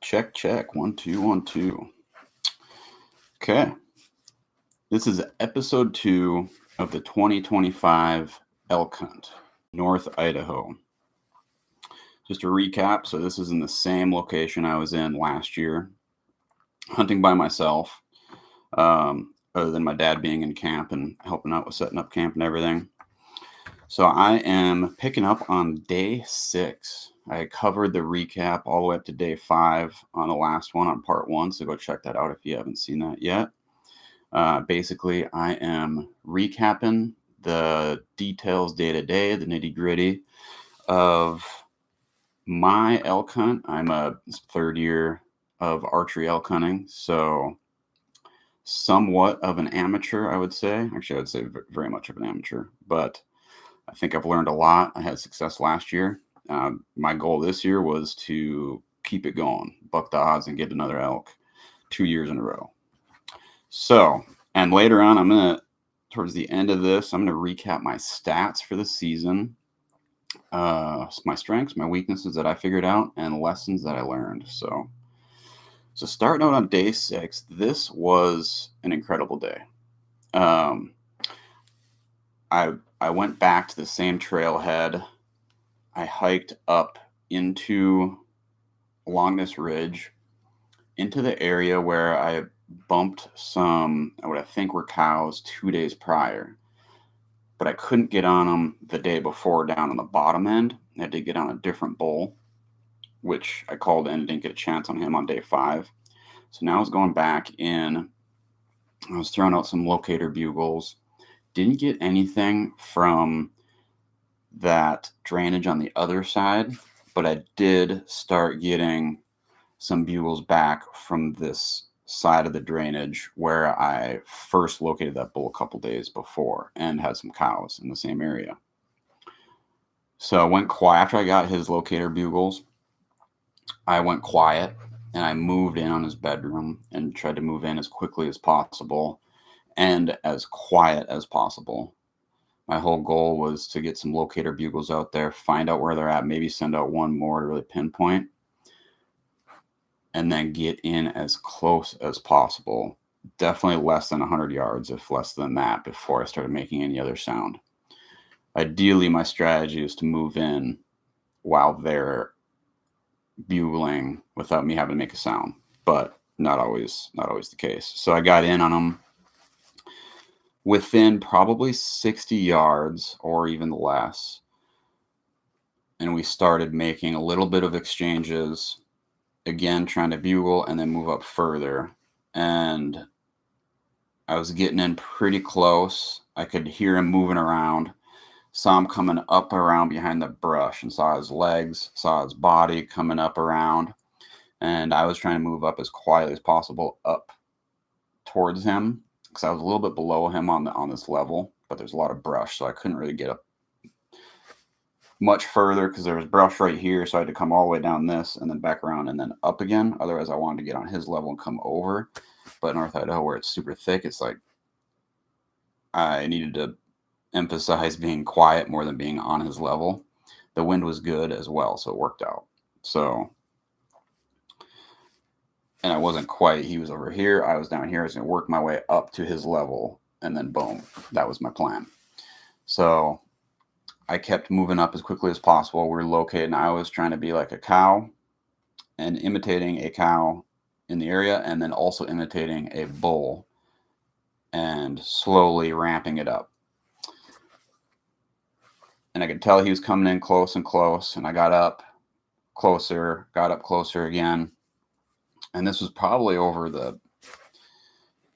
Check, check. 1, 2, 1, 2. Okay. This is episode 2 of the 2025 Elk Hunt, North Idaho. Just a recap. So, this is in the same location I was in last year, hunting by myself, other than my dad being in camp and helping out with setting up camp and everything. So, I am picking up on day 6. I covered the recap all the way up to day 5 on the last one on part 1. So, go check that out if you haven't seen that yet. Basically, I am recapping the details day to day, the nitty gritty of my elk hunt. I'm a third year of archery elk hunting, so somewhat of an amateur, I would say. Actually, I would say very much of an amateur, but I think I've learned a lot. I had success last year. My goal this year was to keep it going, buck the odds, and get another elk 2 years in a row. So, and later on, towards the end of this, I'm going to recap my stats for the season, my strengths, my weaknesses that I figured out, and lessons that I learned. So starting out on day 6, this was an incredible day. I went back to the same trailhead. I hiked up along this ridge into the area where I bumped some, what I think were cows 2 days prior, but I couldn't get on them the day before down on the bottom end. I had to get on a different bull, which I called in and didn't get a chance on him on day 5. So now I was going back in. I was throwing out some locator bugles. Didn't get anything from that drainage on the other side, but I did start getting some bugles back from this side of the drainage where I first located that bull a couple days before and had some cows in the same area. So I went quiet after I got his locator bugles. I went quiet and I moved in on his bedroom and tried to move in as quickly as possible and as quiet as possible. My whole goal was to get some locator bugles out there, find out where they're at, maybe send out one more to really pinpoint, and then get in as close as possible. Definitely less than 100 yards, if less than that, before I started making any other sound. Ideally, my strategy is to move in while they're bugling without me having to make a sound, but not always the case. So I got in on them within probably 60 yards or even less, and we started making a little bit of exchanges, again trying to bugle and then move up further, and I was getting in pretty close. I could hear him moving around, saw him coming up around behind the brush, and saw his legs, saw his body coming up around, and I was trying to move up as quietly as possible up towards him because I was a little bit below him on this level, but there's a lot of brush, so I couldn't really get up much further because there was brush right here, so I had to come all the way down this and then back around and then up again. Otherwise, I wanted to get on his level and come over. But North Idaho, where it's super thick, it's like I needed to emphasize being quiet more than being on his level. The wind was good as well, so it worked out. So, and I wasn't quite, he was over here, I was down here. I was going to work my way up to his level, and then boom, that was my plan. So I kept moving up as quickly as possible. We were located, and I was trying to be like a cow and imitating a cow in the area, and then also imitating a bull and slowly ramping it up. And I could tell he was coming in close and close, and I got up closer again. And this was probably over the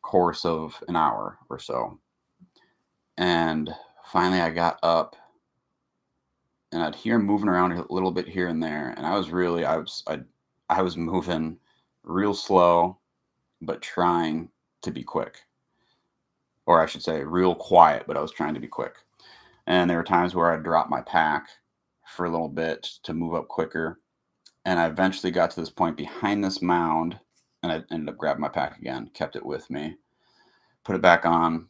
course of an hour or so. And finally I got up, and I'd hear him moving around a little bit here and there. And I was moving real slow, but trying to be quick. Or I should say real quiet, but I was trying to be quick. And there were times where I'd drop my pack for a little bit to move up quicker. And I eventually got to this point behind this mound, and I ended up grabbing my pack again, kept it with me, put it back on.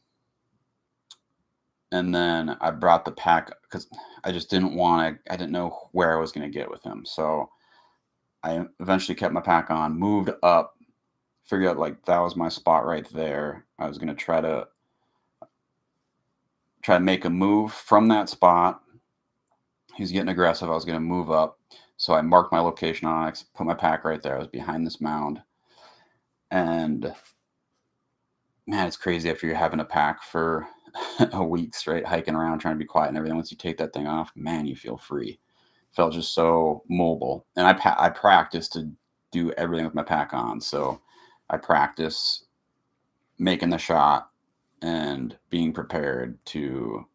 And then I brought the pack because I just didn't know where I was going to get with him. So I eventually kept my pack on, moved up, figured out like that was my spot right there. I was going to try to make a move from that spot. He was getting aggressive. I was going to move up. So I marked my location on it, put my pack right there. I was behind this mound. And man, it's crazy after you're having a pack for a week straight, hiking around, trying to be quiet and everything. Once you take that thing off, man, you feel free. Felt just so mobile. And I practiced to do everything with my pack on. So I practice making the shot and being prepared to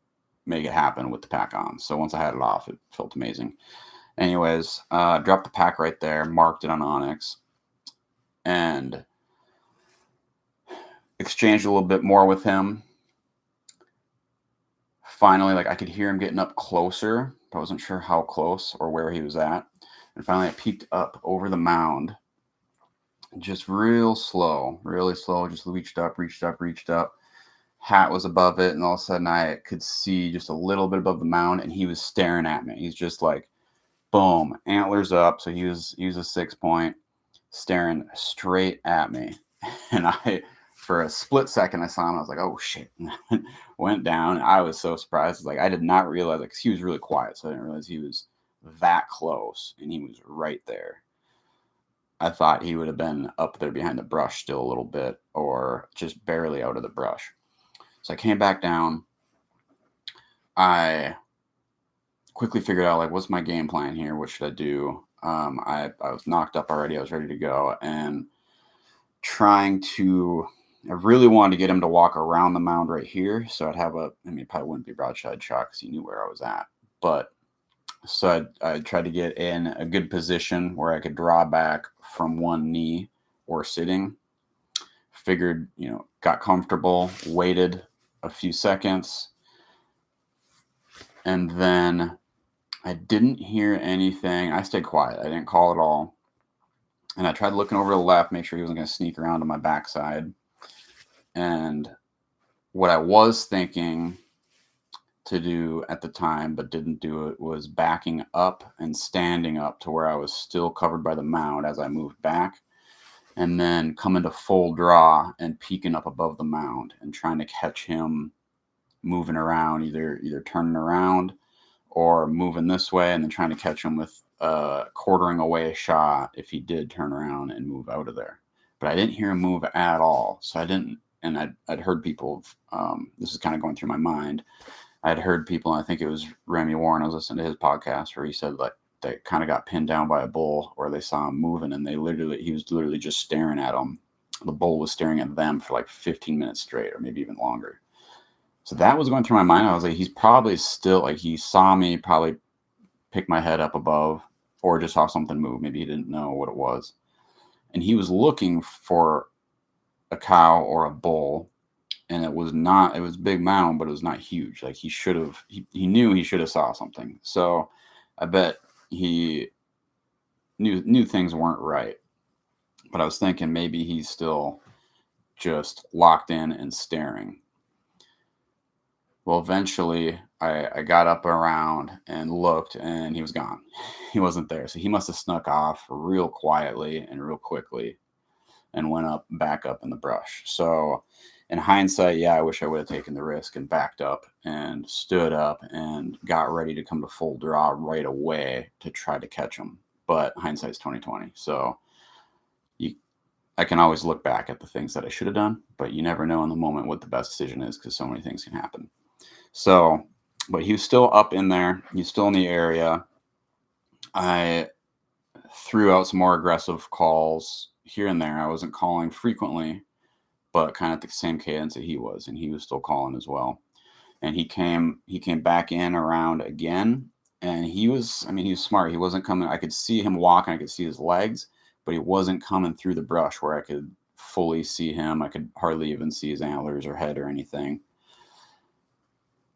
make it happen with the pack on. So once I had it off, it felt amazing. Anyways, dropped the pack right there, marked it on Onyx, and exchanged a little bit more with him. Finally, like I could hear him getting up closer, but I wasn't sure how close or where he was at. And finally I peeked up over the mound, just really slow, just reached up. Hat was above it, and all of a sudden I could see just a little bit above the mound, and he was staring at me. He's just like, boom, antlers up. So he was a 6 point, staring straight at me. And for a split second, I saw him. I was like, oh, shit. Went down. I was so surprised. Like, I did not realize, like, 'cause he was really quiet, so I didn't realize he was that close, and he was right there. I thought he would have been up there behind the brush still a little bit, or just barely out of the brush. So I came back down. I quickly figured out, like, what's my game plan here? What should I do? I was knocked up already. I was ready to go, and I really wanted to get him to walk around the mound right here. So I'd have it probably wouldn't be broadside shot because he knew where I was at. But so I tried to get in a good position where I could draw back from one knee or sitting. Figured, got comfortable, waited a few seconds, and then I didn't hear anything. I stayed quiet. I didn't call at all. And I tried looking over to the left, make sure he wasn't going to sneak around to my backside. And what I was thinking to do at the time, but didn't do it, was backing up and standing up to where I was still covered by the mound as I moved back. And then coming to full draw and peeking up above the mound and trying to catch him moving around, either turning around or moving this way, and then trying to catch him with quartering away a shot if he did turn around and move out of there. But I didn't hear him move at all. So I didn't, and I'd heard people, this is kind of going through my mind. I'd heard people, and I think it was Remy Warren, I was listening to his podcast where he said like they kind of got pinned down by a bull, or they saw him moving and he was literally just staring at them. The bull was staring at them for like 15 minutes straight, or maybe even longer. So that was going through my mind. I was like, he's probably still, like, he saw me probably pick my head up above, or just saw something move. Maybe he didn't know what it was. And he was looking for a cow or a bull. And it was a big mound, but it was not huge. Like he knew he should have saw something. So I bet he knew things weren't right. But I was thinking maybe he's still just locked in and staring. Well, eventually I got up around and looked, and he was gone. He wasn't there. So he must have snuck off real quietly and real quickly and went back up in the brush. So in hindsight, yeah, I wish I would have taken the risk and backed up and stood up and got ready to come to full draw right away to try to catch him. But hindsight's 20/20. So I can always look back at the things that I should have done, but you never know in the moment what the best decision is, because so many things can happen. So, but he was still up in there. He's still in the area. I threw out some more aggressive calls here and there. I wasn't calling frequently, but kind of at the same cadence that he was, and he was still calling as well. And he came back in around again, and he was smart. He wasn't coming. I could see him walking. I could see his legs, but he wasn't coming through the brush where I could fully see him. I could hardly even see his antlers or head or anything.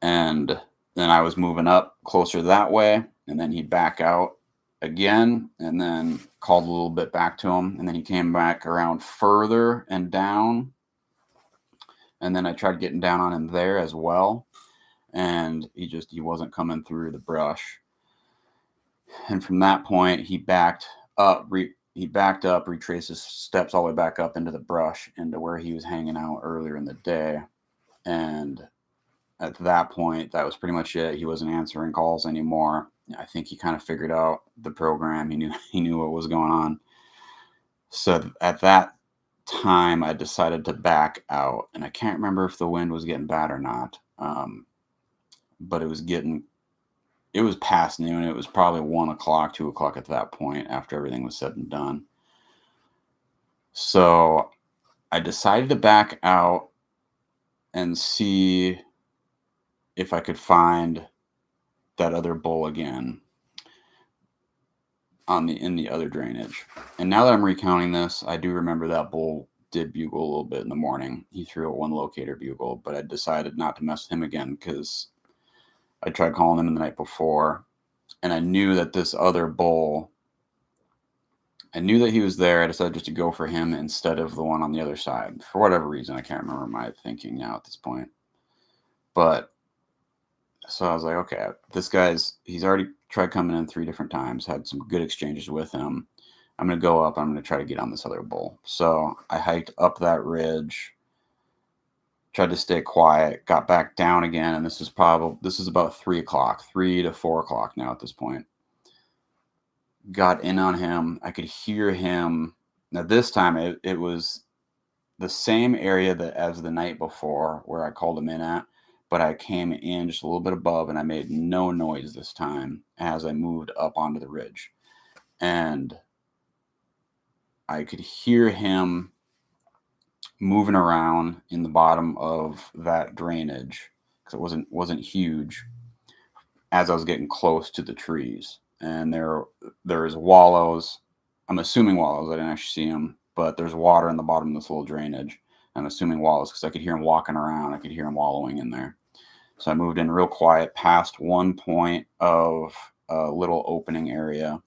And then I was moving up closer that way, and then he'd back out again, and then called a little bit back to him, and then he came back around further and down, and then I tried getting down on him there as well, and he wasn't coming through the brush. And from that point, he backed He backed up, retraced his steps all the way back up into the brush, into where he was hanging out earlier in the day. And at that point, that was pretty much it. He wasn't answering calls anymore. I think he kind of figured out the program. He knew what was going on. So at that time, I decided to back out, and I can't remember if the wind was getting bad or not. But it was past noon. It was probably 1 o'clock, 2 o'clock at that point after everything was said and done. So I decided to back out and see if I could find that other bull again in the other drainage. And now that I'm recounting this, I do remember that bull did bugle a little bit in the morning. He threw a 1 locator bugle, but I decided not to mess with him again because I tried calling him the night before, and I knew that this other bull, I knew that he was there. I decided just to go for him instead of the one on the other side. For whatever reason, I can't remember my thinking now at this point. But so I was like, okay, he's already tried coming in 3 different times, had some good exchanges with him. I'm going to go up. I'm going to try to get on this other bull. So I hiked up that ridge, tried to stay quiet, got back down again. And this is about 3 o'clock, 3 to 4 o'clock now at this point. Got in on him. I could hear him. Now this time it was the same area as the night before where I called him in at, but I came in just a little bit above, and I made no noise this time as I moved up onto the ridge. And I could hear him moving around in the bottom of that drainage because it wasn't huge as I was getting close to the trees. And there's wallows. I'm assuming wallows. I didn't actually see them, but there's water in the bottom of this little drainage. I'm assuming wallows because I could hear him walking around. I could hear him wallowing in there. So I moved in real quiet past one point of a little opening area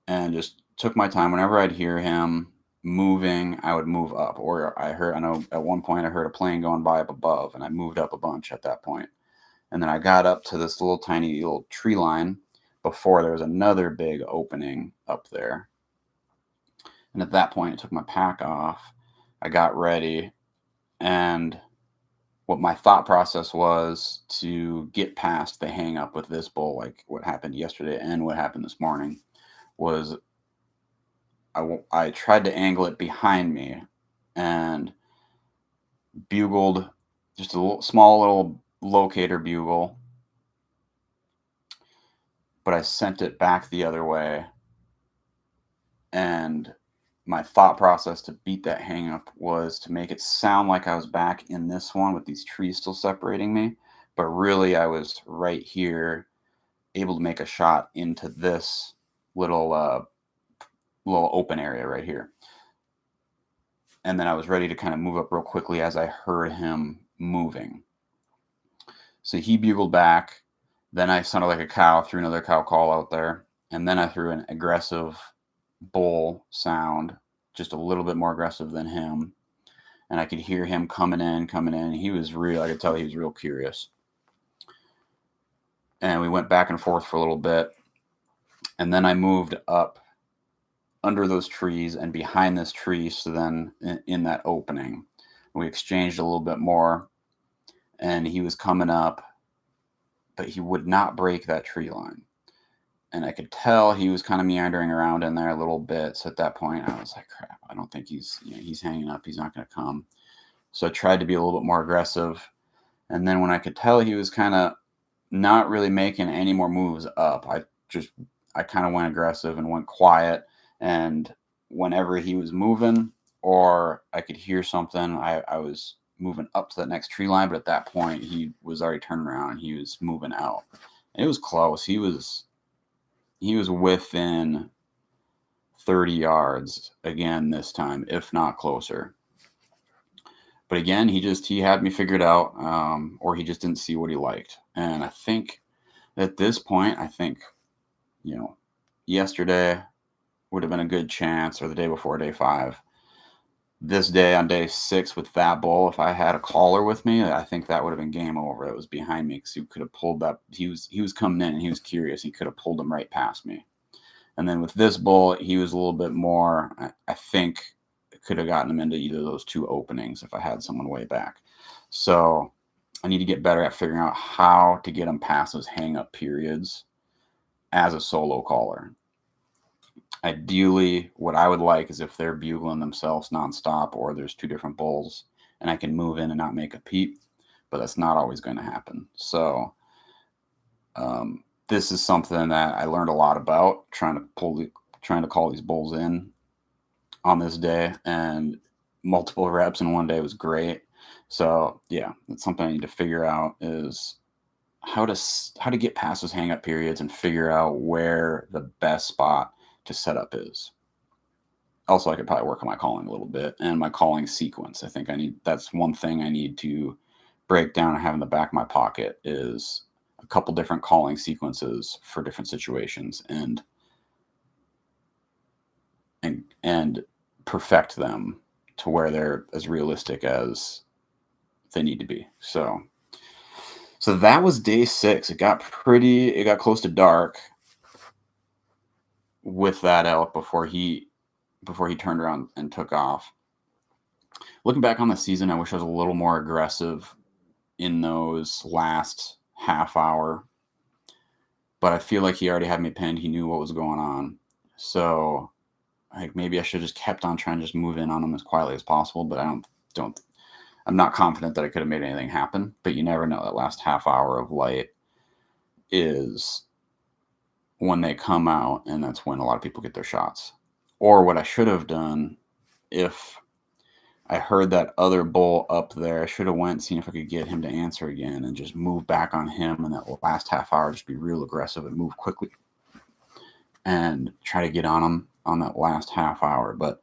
and just took my time. Whenever I'd hear him moving, I would move up. Or I know at one point I heard a plane going by up above, and I moved up a bunch at that point. And then I got up to this tiny little tree line before there was another big opening up there. And at that point, I took my pack off. I got ready. And what my thought process was to get past the hang up with this bull, like what happened yesterday and what happened this morning, was I tried to angle it behind me and bugled just a small little locator bugle, but I sent it back the other way. And my thought process to beat that hang up was to make it sound like I was back in this one with these trees still separating me, but really I was right here able to make a shot into this little open area right here. And then I was ready to kind of move up real quickly as I heard him moving. So he bugled back. Then I sounded like a cow, threw another cow call out there. And then I threw an aggressive bull sound, just a little bit more aggressive than him. And I could hear him coming in. He was I could tell he was real curious. And we went back and forth for a little bit. And then I moved up under those trees and behind this tree. So then in that opening, we exchanged a little bit more. And he was coming up, but he would not break that tree line. And I could tell he was kind of meandering around in there a little bit. So at that point, I was like, crap, I don't think he's hanging up. He's not going to come. So I tried to be a little bit more aggressive. And then when I could tell he was kind of not really making any more moves up, I kind of went aggressive and went quiet. And whenever he was moving or I could hear something, I was moving up to that next tree line. But at that point, he was already turned around and he was moving out. And it was close. He was within 30 yards again this time, if not closer. But again, he had me figured out, or he just didn't see what he liked. And I think at this point, yesterday would have been a good chance, or the day before, day 5. This day on day 6 with that bull, if I had a caller with me, I think that would have been game over. It was behind me because he could have pulled that. He was coming in and he was curious. He could have pulled him right past me. And then with this bull, he was a little bit more, I think, could have gotten him into either of those two openings if I had someone way back. So I need to get better at figuring out how to get him past those hang-up periods as a solo caller. Ideally, what I would like is if they're bugling themselves nonstop or there's two different bulls and I can move in and not make a peep, but that's not always going to happen. So this is something that I learned a lot about trying to call these bulls in on this day, and multiple reps in one day was great. So yeah, that's something I need to figure out is how to get past those hang up periods and figure out where the best spot to set up is. Also, I could probably work on my calling a little bit and my calling sequence. I think that's one thing I need to break down and have in the back of my pocket is a couple different calling sequences for different situations and perfect them to where they're as realistic as they need to be. So that was day 6. It got close to dark with that elk before he turned around and took off. Looking back on the season, I wish I was a little more aggressive in those last half hour, but I feel like he already had me pinned. He knew what was going on. So like maybe I should have just kept on trying to just move in on him as quietly as possible, but I'm not confident that I could have made anything happen, but you never know. That last half hour of light is when they come out, and that's when a lot of people get their shots. Or what I should have done, if I heard that other bull up there, I should have went and seen if I could get him to answer again and just move back on him, and that last half hour just be real aggressive and move quickly and try to get on him on that last half hour. But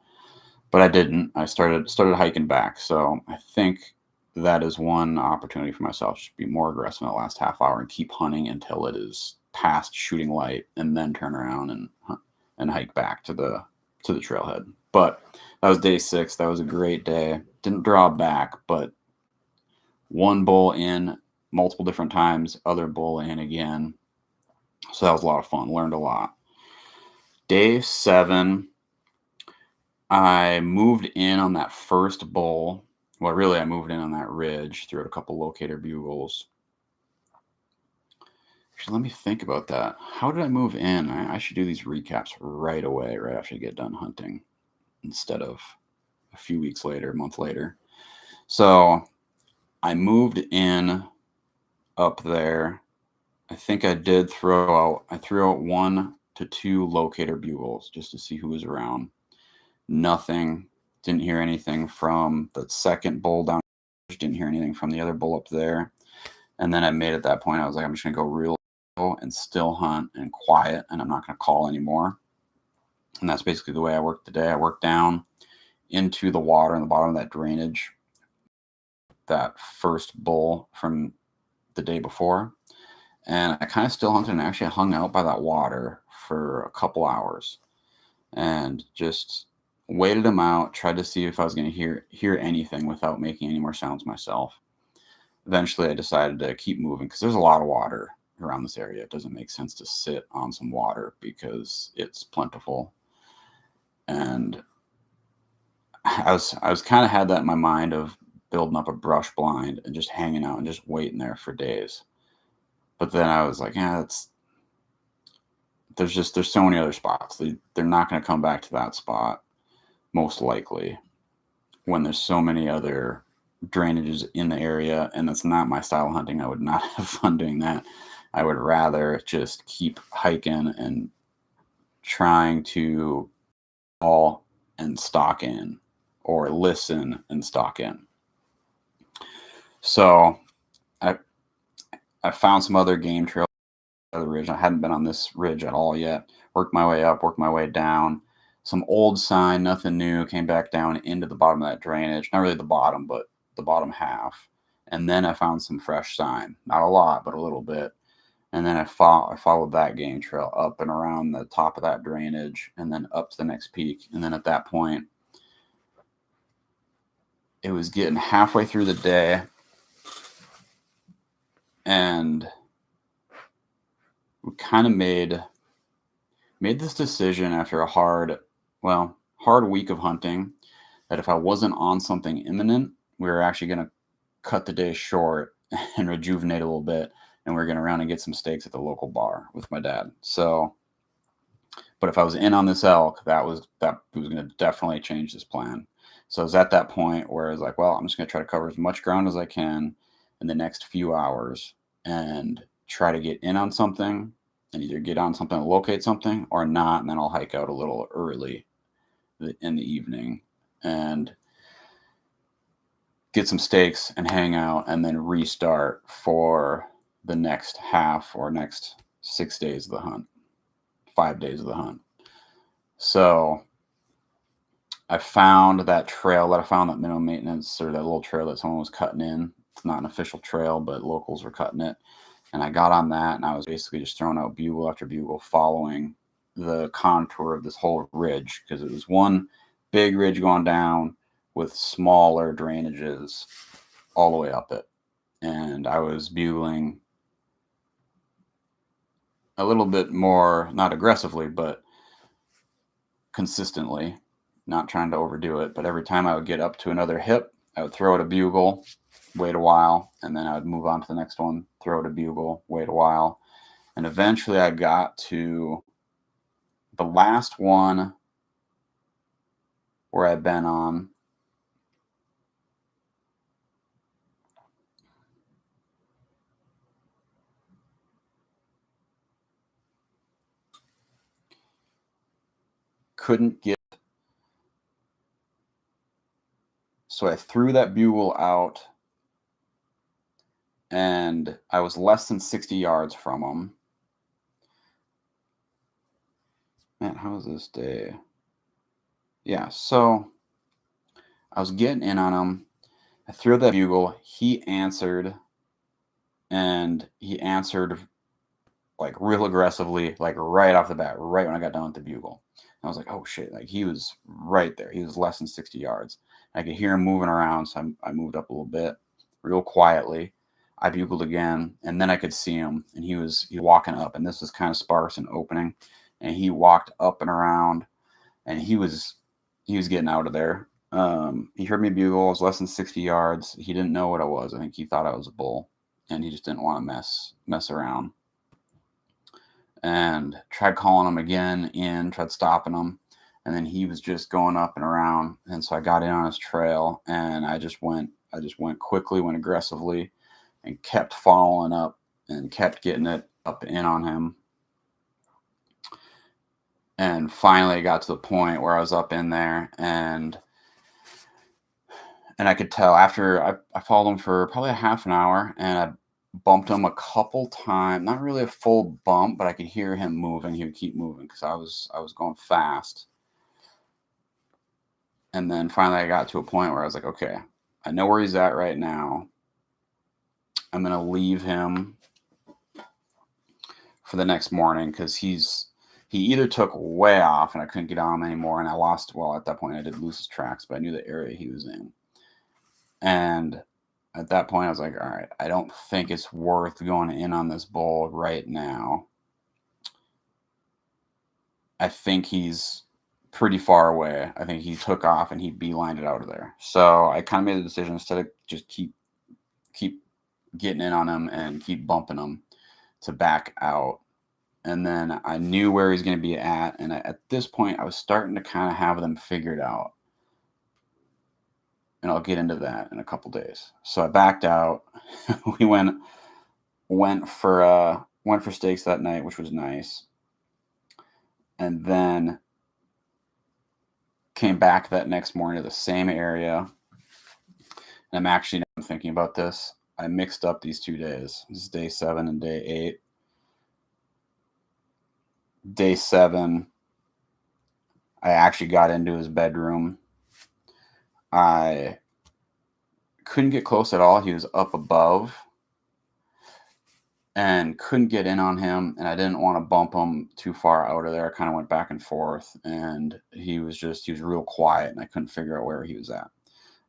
I didn't. I started hiking back. So I think that is one opportunity for myself, just be more aggressive in that last half hour and keep hunting until it is past shooting light, and then turn around and hike back to the trailhead. But that was day 6. That was a great day. Didn't draw back, but one bull in multiple different times, other bull in again. So that was a lot of fun. Learned a lot. Day 7, I moved in on that first bull. Well, really, I moved in on that ridge, threw out a couple locator bugles. Actually, let me think about that. How did I move in? I should do these recaps right away, right after I get done hunting, instead of a few weeks later, a month later. So I moved in up there. I think I did throw out 1 to 2 locator bugles just to see who was around. Nothing. Didn't hear anything from the second bull down. Didn't hear anything from the other bull up there. And then I made at that point, I was like, I'm just going to go real low and still hunt and quiet, and I'm not going to call anymore. And that's basically the way I worked today. I worked down into the water in the bottom of that drainage, that first bull from the day before. And I kind of still hunted and actually hung out by that water for a couple hours and just waited him out, tried to see if I was going to hear anything without making any more sounds myself. Eventually, I decided to keep moving because there's a lot of water around this area. It doesn't make sense to sit on some water because it's plentiful. And I was kind of had that in my mind of building up a brush blind and just hanging out and just waiting there for days. But then I was like, yeah, there's so many other spots. They're not going to come back to that spot, most likely, when there's so many other drainages in the area, and that's not my style of hunting. I would not have fun doing that. I would rather just keep hiking and trying to call and stalk in, or listen and stalk in. So I found some other game trails on the ridge. I hadn't been on this ridge at all yet. Worked my way up, worked my way down. Some old sign, nothing new. Came back down into the bottom of that drainage. Not really the bottom, but the bottom half. And then I found some fresh sign. Not a lot, but a little bit. And then I followed that game trail up and around the top of that drainage and then up to the next peak. And then at that point, it was getting halfway through the day. And we kind of made Made this decision after a hard week of hunting that if I wasn't on something imminent, we were actually going to cut the day short and rejuvenate a little bit. And we are going to run and get some steaks at the local bar with my dad. So, but if I was in on this elk, that was going to definitely change this plan. So I was at that point where I was like, well, I'm just going to try to cover as much ground as I can in the next few hours and try to get in on something and either get on something to locate something or not. And then I'll hike out a little early in the evening and get some steaks and hang out and then restart for the next half or next 6 days of the hunt, 5 days of the hunt. So I found that trail that minimum maintenance, or that little trail that someone was cutting in. It's not an official trail, but locals were cutting it. And I got on that and I was basically just throwing out bugle after bugle, following the contour of this whole ridge, because it was one big ridge going down with smaller drainages all the way up it. And I was bugling a little bit more, not aggressively, but consistently, not trying to overdo it. But every time I would get up to another hip, I would throw it a bugle, wait a while, and then I would move on to the next one, throw it a bugle, wait a while. And eventually I got to the last one where I'd been on. Couldn't get, so I threw that bugle out and I was less than 60 yards from him. Man, how was this day? Yeah, so I was getting in on him. I threw that bugle. He answered, and he answered like real aggressively, like right off the bat, right when I got done with the bugle. And I was like, oh shit, like he was right there. He was less than 60 yards. I could hear him moving around, so I moved up a little bit, real quietly. I bugled again, and then I could see him, and he was walking up, and this was kind of sparse and opening, and he walked up and around, and he was getting out of there. He heard me bugle. I was less than 60 yards. He didn't know what I was. I think he thought I was a bull, and he just didn't want to mess around. And tried calling him again, tried stopping him, and then he was just going up and around. And so I got in on his trail, and I just went quickly, went aggressively, and kept following up and kept getting it up in on him. And finally I got to the point where I was up in there, and I could tell after I followed him for probably a half an hour, and I bumped him a couple times, not really a full bump, but I could hear him moving. He would keep moving because I was going fast. And then finally I got to a point where I was like, okay, I know where he's at right now. I'm going to leave him for the next morning because he either took way off and I couldn't get on him anymore, and I lost, well, at that point I did lose his tracks, but I knew the area he was in. And at that point I was like, all right, I don't think it's worth going in on this bull right now. I think he's pretty far away. I think he took off and he beelined it out of there. So I kind of made the decision, instead of just keep getting in on him and keep bumping him, to back out. And then I knew where he's going to be at. And at this point, I was starting to kind of have them figured out. And I'll get into that in a couple days. So I backed out. We went for steaks that night, which was nice. And then came back that next morning to the same area. And I'm actually thinking about this. I mixed up these 2 days. This is day 7 and day 8. Day 7, I actually got into his bedroom. I couldn't get close at all. He was up above and couldn't get in on him, and I didn't want to bump him too far out of there. I kind of went back and forth, and he was real quiet, and I couldn't figure out where he was at.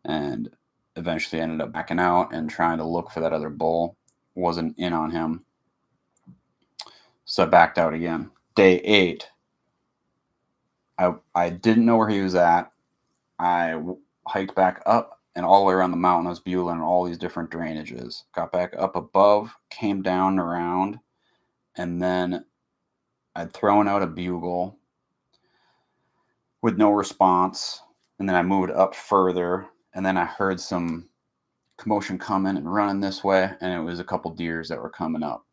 And eventually ended up backing out and trying to look for that other bull. Wasn't in on him. So I backed out again. Day 8, I didn't know where he was at. I hiked back up and all the way around the mountain. I was bugling all these different drainages. Got back up above, came down around, and then I'd thrown out a bugle with no response. And then I moved up further, and then I heard some commotion coming and running this way, and it was a couple deers that were coming up.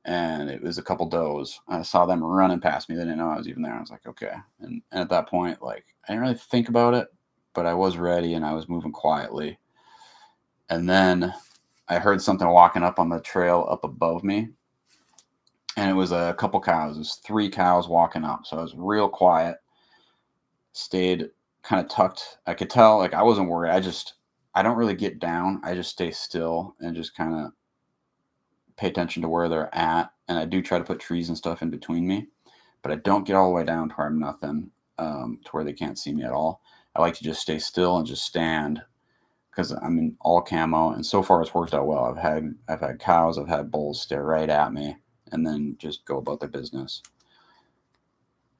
And it was a couple does. I saw them running past me. They didn't know I was even there. I was like, okay. And at that point, like, I didn't really think about it, but I was ready and I was moving quietly. And then I heard something walking up on the trail up above me. And it was a couple cows. It was 3 cows walking up. So I was real quiet, stayed kind of tucked. I could tell, like, I wasn't worried. I don't really get down. I just stay still and just kind of pay attention to where they're at, and I do try to put trees and stuff in between me, but I don't get all the way down to where I'm nothing, to where they can't see me at all. I like to just stay still and just stand because I'm in all camo, and so far it's worked out well. I've had cows, I've had bulls stare right at me and then just go about their business,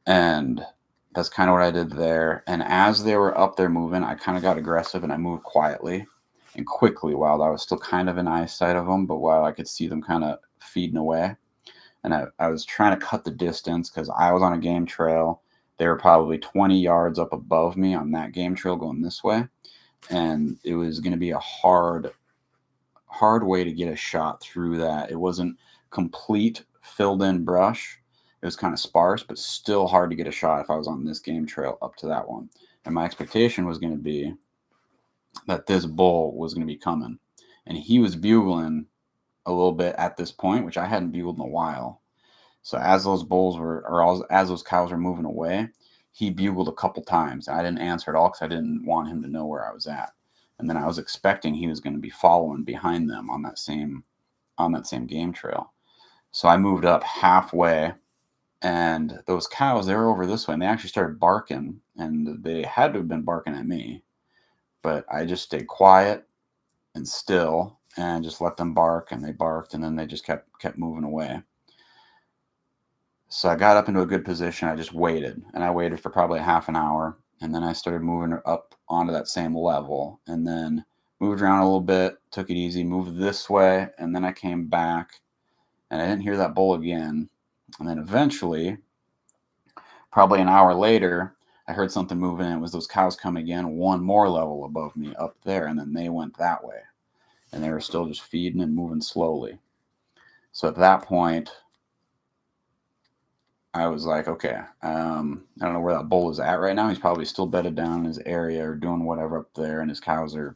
and that's kind of what I did there. And as they were up there moving, I kind of got aggressive and I moved quietly and quickly while I was still kind of in eyesight of them, but while I could see them kind of feeding away. And I was trying to cut the distance because I was on a game trail. They were probably 20 yards up above me on that game trail going this way. And it was going to be a hard way to get a shot through that. It wasn't complete filled in brush. It was kind of sparse, but still hard to get a shot if I was on this game trail up to that one. And my expectation was going to be that this bull was going to be coming, and he was bugling a little bit at this point, which I hadn't bugled in a while. So as those bulls were, or as those cows were moving away, he bugled a couple times. I didn't answer at all because I didn't want him to know where I was at. And then I was expecting he was going to be following behind them on that same game trail. So I moved up halfway, and those cows, they were over this way, and they actually started barking, and they had to have been barking at me. But I just stayed quiet and still and just let them bark, and they barked, and then they just kept moving away. So I got up into a good position. I just waited, and I waited for probably half an hour, and then I started moving up onto that same level, and then moved around a little bit, took it easy, moved this way, and then I came back, and I didn't hear that bull again. And then eventually, probably an hour later, I heard something moving, and it was those cows coming again, one more level above me up there, and then they went that way. And they were still just feeding and moving slowly. So at that point, I was like, okay, I don't know where that bull is at right now. He's probably still bedded down in his area or doing whatever up there, and his cows are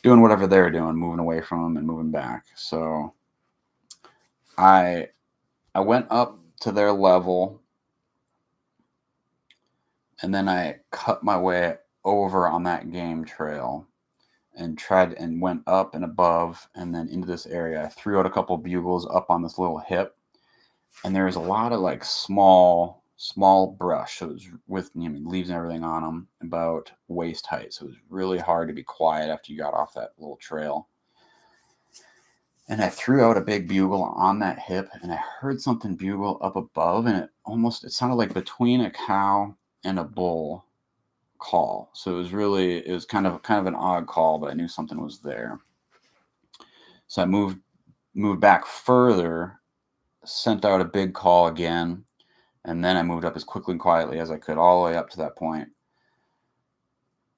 doing whatever they're doing, moving away from him and moving back. So I went up to their level, and then I cut my way over on that game trail and tried and went up and above and then into this area. I threw out a couple bugles up on this little hip, and there was a lot of like small brush. So it was with leaves and everything on them, about waist height. So it was really hard to be quiet after you got off that little trail. And I threw out a big bugle on that hip, and I heard something bugle up above, and it sounded like between a cow and a bull call. So it was kind of an odd call, but I knew something was there. So I moved back further, sent out a big call again, and then I moved up as quickly and quietly as I could, all the way up to that point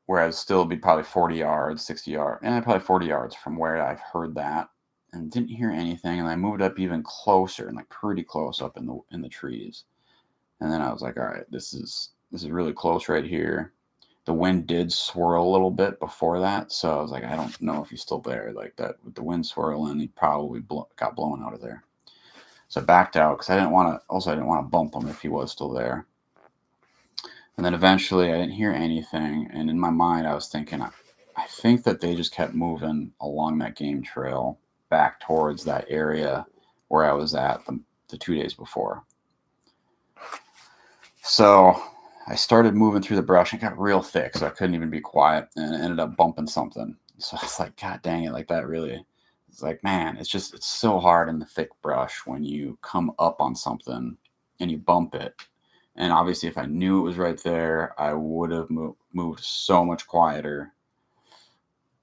where I would still be probably 40 yards, 60 yards, and probably 40 yards from where I've heard that, and didn't hear anything. And I moved up even closer, and like pretty close up in the trees. And then I was like, all right, this is really close right here. The wind did swirl a little bit before that, so I was like, I don't know if he's still there. Like that, with the wind swirling, he probably got blown out of there. So I backed out because I didn't want to bump him if he was still there. And then eventually I didn't hear anything, and in my mind I was thinking, I think that they just kept moving along that game trail back towards that area where I was at the 2 days before. So I started moving through the brush, and it got real thick, so I couldn't even be quiet, and ended up bumping something. So I was like, God dang it, like that really, it's like, man, it's so hard in the thick brush when you come up on something and you bump it. And obviously, if I knew it was right there, I would have moved so much quieter.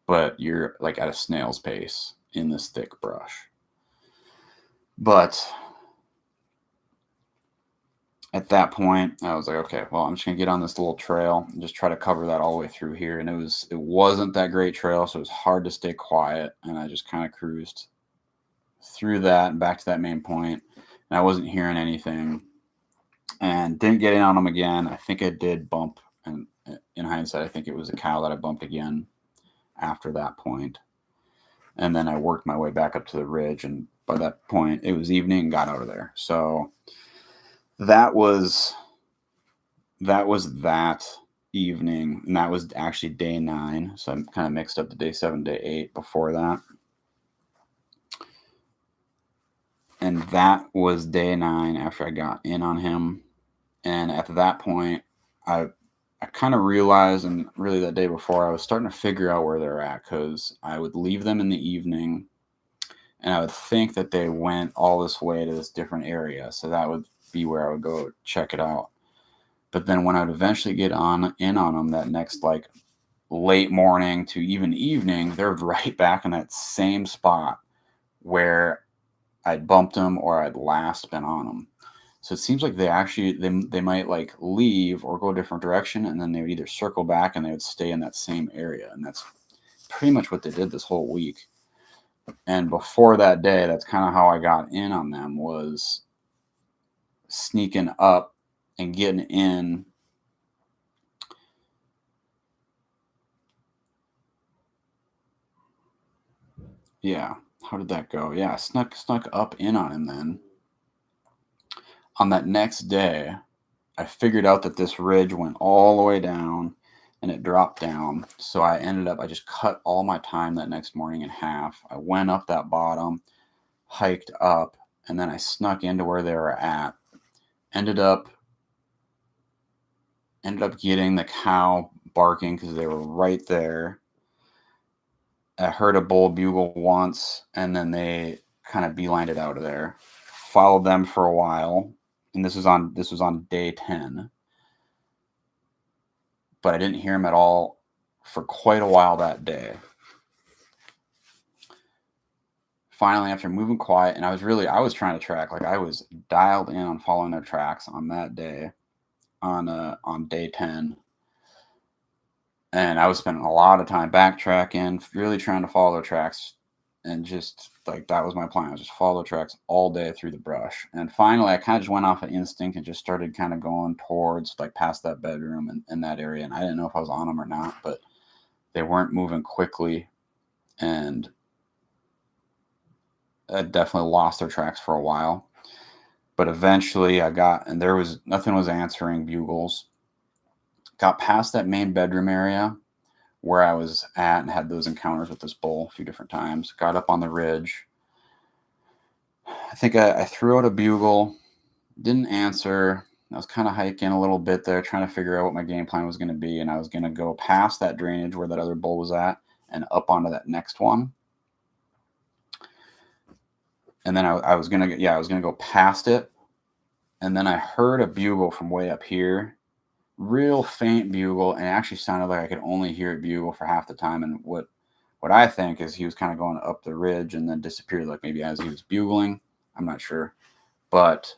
But you're like at a snail's pace in this thick brush. But at that point, I was like, okay, well, I'm just gonna get on this little trail and just try to cover that all the way through here. And it wasn't that great trail, so it was hard to stay quiet. And I just kind of cruised through that and back to that main point. And I wasn't hearing anything, and didn't get in on them again. I think I did bump, and in hindsight, I think it was a cow that I bumped again after that point. And then I worked my way back up to the ridge, and by that point, it was evening and got out of there. So that was that evening, and that was actually day 9. So I'm kind of mixed up the day 7, day 8 before that. And that was day 9 after I got in on him. And at that point, I kind of realized, and really that day before, I was starting to figure out where they're at, because I would leave them in the evening, and I would think that they went all this way to this different area. So that would be where I would go check it out. But then when I would eventually get in on them that next like late morning to even evening, they're right back in that same spot where I'd bumped them or I'd last been on them. So it seems like they might like leave or go a different direction, and then they would either circle back and they would stay in that same area. And that's pretty much what they did this whole week. And before that day, that's kind of how I got in on them, was sneaking up and getting in. Yeah. How did that go? Yeah, snuck up in on him then. On that next day, I figured out that this ridge went all the way down and it dropped down. So I just cut all my time that next morning in half. I went up that bottom, hiked up, and then I snuck into where they were at. Ended up getting the cow barking because they were right there. I heard a bull bugle once, and then they kind of beelined it out of there. Followed them for a while, and this was on day 10. But I didn't hear him at all for quite a while that day. Finally, after moving quiet, and I was trying to track, like I was dialed in on following their tracks on that day, on day 10. And I was spending a lot of time backtracking, really trying to follow their tracks, and just like that was my plan. I was just follow the tracks all day through the brush. And finally, I kind of just went off of instinct and just started kind of going towards like past that bedroom and that area. And I didn't know if I was on them or not, but they weren't moving quickly, and I definitely lost their tracks for a while. But eventually, and there was nothing was answering bugles. Got past that main bedroom area where I was at and had those encounters with this bull a few different times. Got up on the ridge. I think I threw out a bugle, didn't answer. I was kind of hiking a little bit there, trying to figure out what my game plan was going to be. And I was going to go past that drainage where that other bull was at and up onto that next one. And then I was going to go past it. And then I heard a bugle from way up here. Real faint bugle, and it actually sounded like I could only hear it bugle for half the time. And what I think is he was kind of going up the ridge and then disappeared, like maybe as he was bugling. I'm not sure, but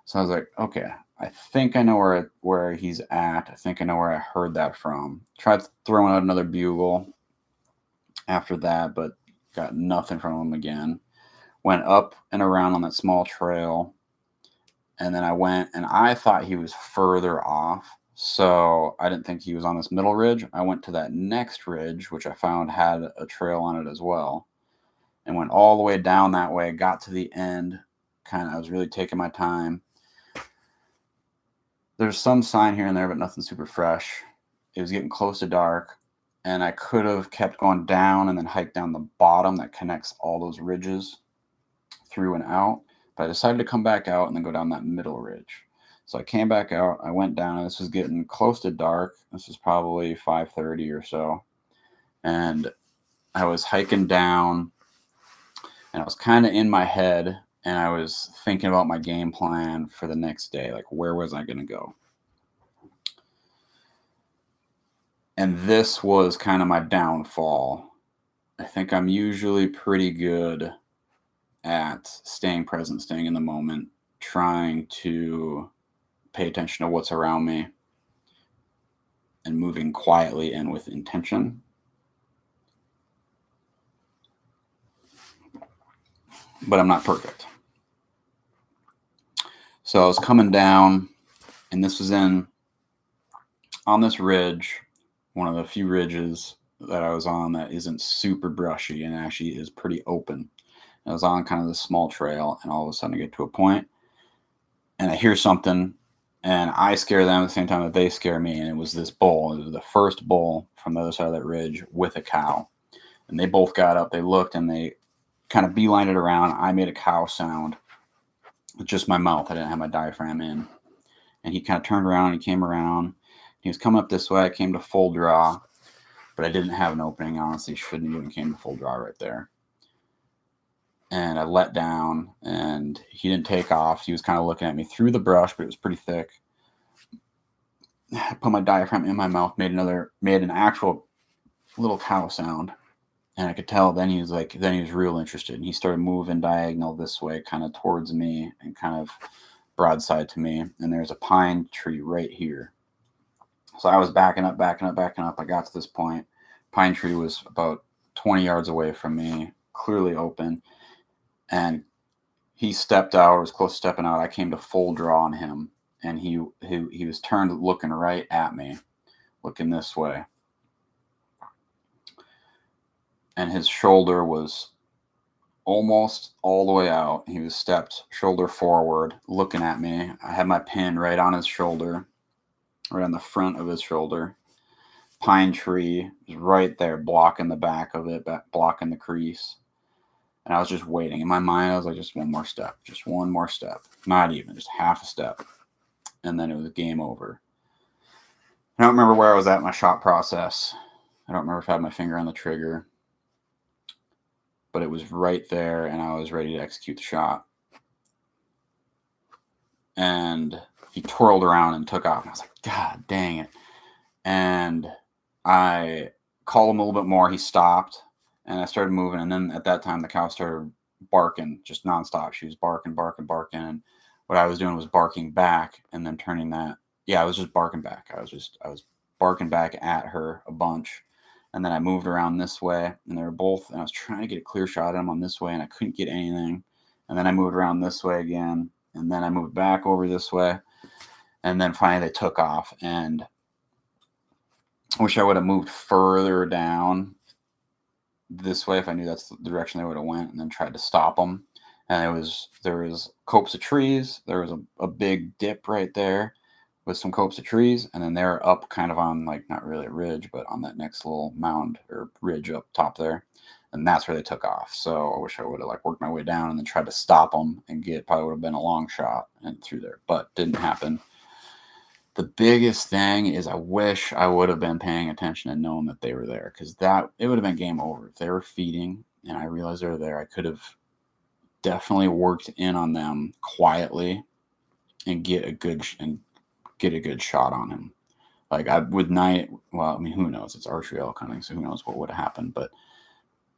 so I was like, okay, I think I know where he's at. I think I know where I heard that from. Tried throwing out another bugle after that, but got nothing from him again. Went up and around on that small trail, and then I went, and I thought he was further off. So I didn't think he was on this middle ridge. I went to that next ridge, which I found had a trail on it as well, and went all the way down that way. Got to the end. I was really taking my time. There's some sign here and there, but nothing super fresh. It was getting close to dark, and I could have kept going down and then hiked down the bottom that connects all those ridges through and out. But I decided to come back out and then go down that middle ridge. So I came back out, I went down, and this was getting close to dark. This was probably 5:30 or so. And I was hiking down, and I was kind of in my head and I was thinking about my game plan for the next day. Like, where was I going to go? And this was kind of my downfall. I think I'm usually pretty good at staying present, staying in the moment, trying to pay attention to what's around me, and moving quietly and with intention. But I'm not perfect. So I was coming down, and this was on this ridge, one of the few ridges that I was on that isn't super brushy and actually is pretty open. I was on kind of this small trail, and all of a sudden I get to a point, and I hear something, and I scare them at the same time that they scare me. And it was this bull. It was the first bull from the other side of that ridge with a cow. And they both got up, they looked, and they kind of beelined it around. I made a cow sound with just my mouth. I didn't have my diaphragm in. And he kind of turned around, he came around. He was coming up this way. I came to full draw, but I didn't have an opening. Honestly, shouldn't have even came to full draw right there. And I let down, and he didn't take off. He was kind of looking at me through the brush, but it was pretty thick. I put my diaphragm in my mouth, made an actual little cow sound. And I could tell then he was real interested. And he started moving diagonal this way, kind of towards me and kind of broadside to me. And there's a pine tree right here. So I was backing up. I got to this point. Pine tree was about 20 yards away from me, clearly open. And he stepped out, or was close to stepping out. I came to full draw on him. And he was turned looking right at me, looking this way. And his shoulder was almost all the way out. He was stepped shoulder forward, looking at me. I had my pin right on his shoulder, right on the front of his shoulder. Pine tree was right there, blocking the back of it, blocking the crease. And I was just waiting. In my mind, I was like, just one more step. Not even, just half a step. And then it was game over. I don't remember where I was at in my shot process. I don't remember if I had my finger on the trigger. But it was right there, and I was ready to execute the shot. And he twirled around and took off. And I was like, God dang it. And I called him a little bit more. He stopped, and I started moving. And then at that time, the cow started barking just nonstop. She was barking. And what I was doing was barking back and then turning that. Yeah, I was just barking back. I was barking back at her a bunch. And then I moved around this way, and they were both, and I was trying to get a clear shot at them on this way, and I couldn't get anything. And then I moved around this way again, and then I moved back over this way, and then finally they took off. And I wish I would have moved further down this way if I knew that's the direction they would have went, and then tried to stop them. And there was copse of trees. There was a big dip right there with some copse of trees, and then they're up kind of on, like, not really a ridge, but on that next little mound or ridge up top there. And that's where they took off. So I wish I would have worked my way down and then tried to stop them and probably would have been a long shot and through there, but didn't happen. The biggest thing is I wish I would have been paying attention and known that they were there, because it would have been game over. If they were feeding and I realized they were there, I could have definitely worked in on them quietly and get a good shot on him. Who knows? It's archery elk hunting, so who knows what would have happened, but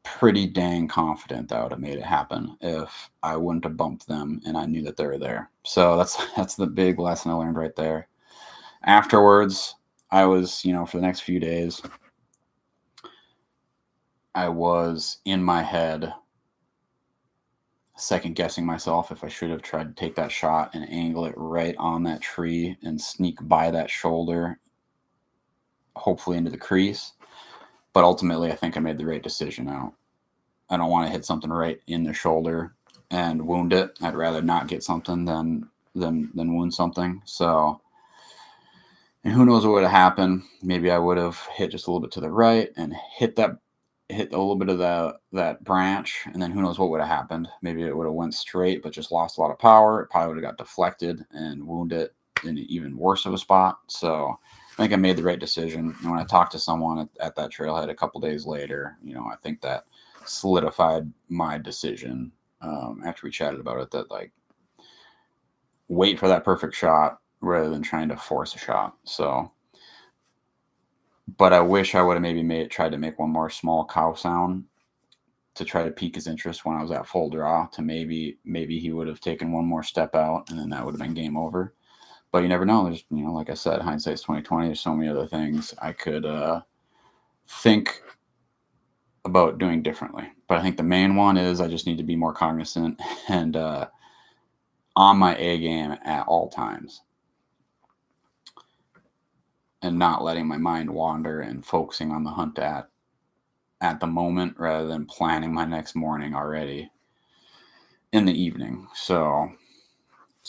pretty dang confident that I would have made it happen if I wouldn't have bumped them and I knew that they were there. So that's the big lesson I learned right there. Afterwards, I was, for the next few days, I was in my head second guessing myself if I should have tried to take that shot and angle it right on that tree and sneak by that shoulder, hopefully into the crease. But ultimately, I think I made the right decision. I don't want to hit something right in the shoulder and wound it. I'd rather not get something than wound something. So, and who knows what would have happened? Maybe I would have hit just a little bit to the right and hit a little bit of that branch, and then who knows what would have happened. Maybe it would have went straight but just lost a lot of power. It probably would have got deflected and wounded in an even worse of a spot. So I think I made the right decision. And when I talked to someone at that trailhead a couple days later, I think that solidified my decision after we chatted about it, that like wait for that perfect shot rather than trying to force a shot. So, but I wish I would have maybe tried to make one more small cow sound to try to pique his interest when I was at full draw, to maybe he would have taken one more step out, and then that would have been game over. But you never know. There's, like I said, hindsight's 2020. There's so many other things I could think about doing differently. But I think the main one is I just need to be more cognizant and on my A game at all times, and not letting my mind wander and focusing on the hunt at the moment rather than planning my next morning already in the evening. So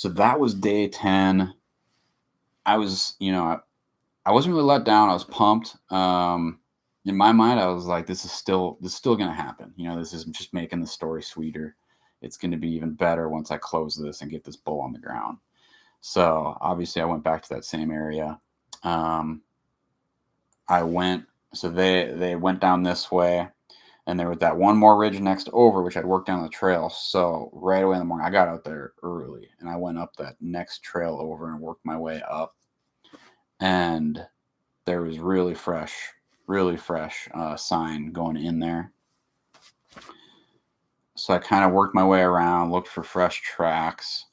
that was day 10. I was, I wasn't really let down. I was pumped. In my mind, I was like, this is still going to happen. This is just making the story sweeter. It's going to be even better once I close this and get this bull on the ground. So obviously I went back to that same area. They went down this way, and there was that one more ridge next over, which I'd worked down the trail. So right away in the morning, I got out there early, and I went up that next trail over and worked my way up. And there was really fresh sign going in there. So I kind of worked my way around, looked for fresh tracks,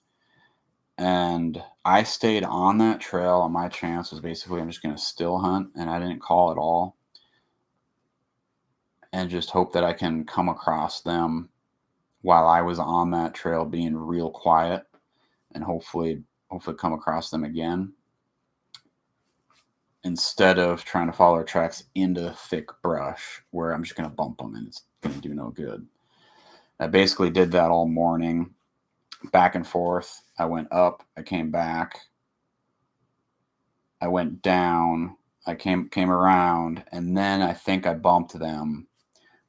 and I stayed on that trail. And my chance was basically I'm just going to still hunt, and I didn't call at all, and just hope that I can come across them while I was on that trail being real quiet, and hopefully come across them again, instead of trying to follow their tracks into thick brush where I'm just going to bump them and it's going to do no good. I basically did that all morning, back and forth. I went up, I came back, I went down, I came around, and then I think I bumped them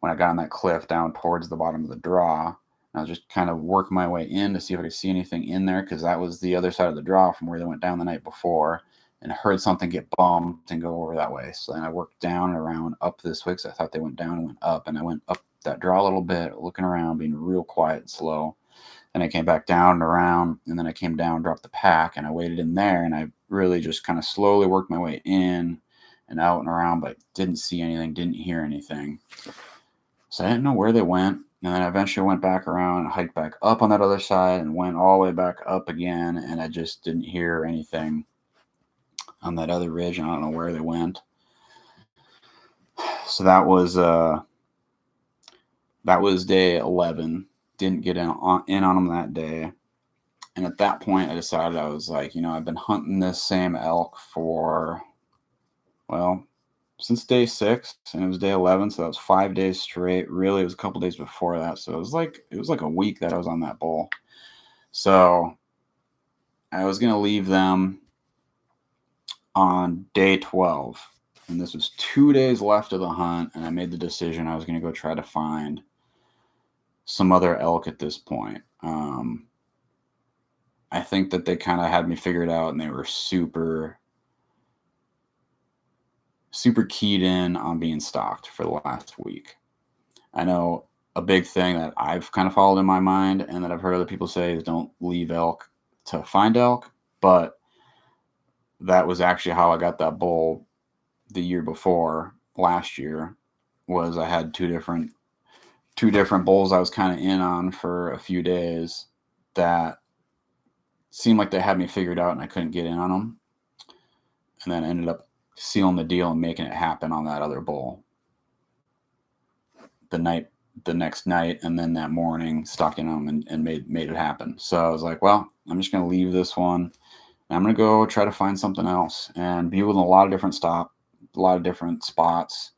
when I got on that cliff down towards the bottom of the draw. And I was just kind of working my way in to see if I could see anything in there, because that was the other side of the draw from where they went down the night before, and heard something get bumped and go over that way. So then I worked down and around up this way, because I thought they went down and went up, and I went up that draw a little bit, looking around, being real quiet and slow. Then I came back down and around, and then I came down, dropped the pack, and I waited in there, and I really just kind of slowly worked my way in and out and around, but didn't see anything, didn't hear anything. So I didn't know where they went. And then I eventually went back around and hiked back up on that other side and went all the way back up again, and I just didn't hear anything on that other ridge. I don't know where they went. So that was day 11. Didn't get in on them that day. And at that point, I decided, I was like, I've been hunting this same elk for, since day 6, and it was day 11. So that was 5 days straight. Really, it was a couple days before that. So it was like a week that I was on that bull. So I was going to leave them on day 12. And this was 2 days left of the hunt. And I made the decision I was going to go try to find some other elk at this point. I think that they kind of had me figured out, and they were super keyed in on being stalked for the last week. I know a big thing that I've kind of followed in my mind, and that I've heard other people say, is don't leave elk to find elk. But that was actually how I got that bull the year before, last year. Was I had two different bulls I was kind of in on for a few days that seemed like they had me figured out, and I couldn't get in on them. And then I ended up sealing the deal and making it happen on that other bull the next night, and then that morning stalked in on them and made it happen. So I was like, well, I'm just going to leave this one, and I'm going to go try to find something else, and be with a lot of different spots.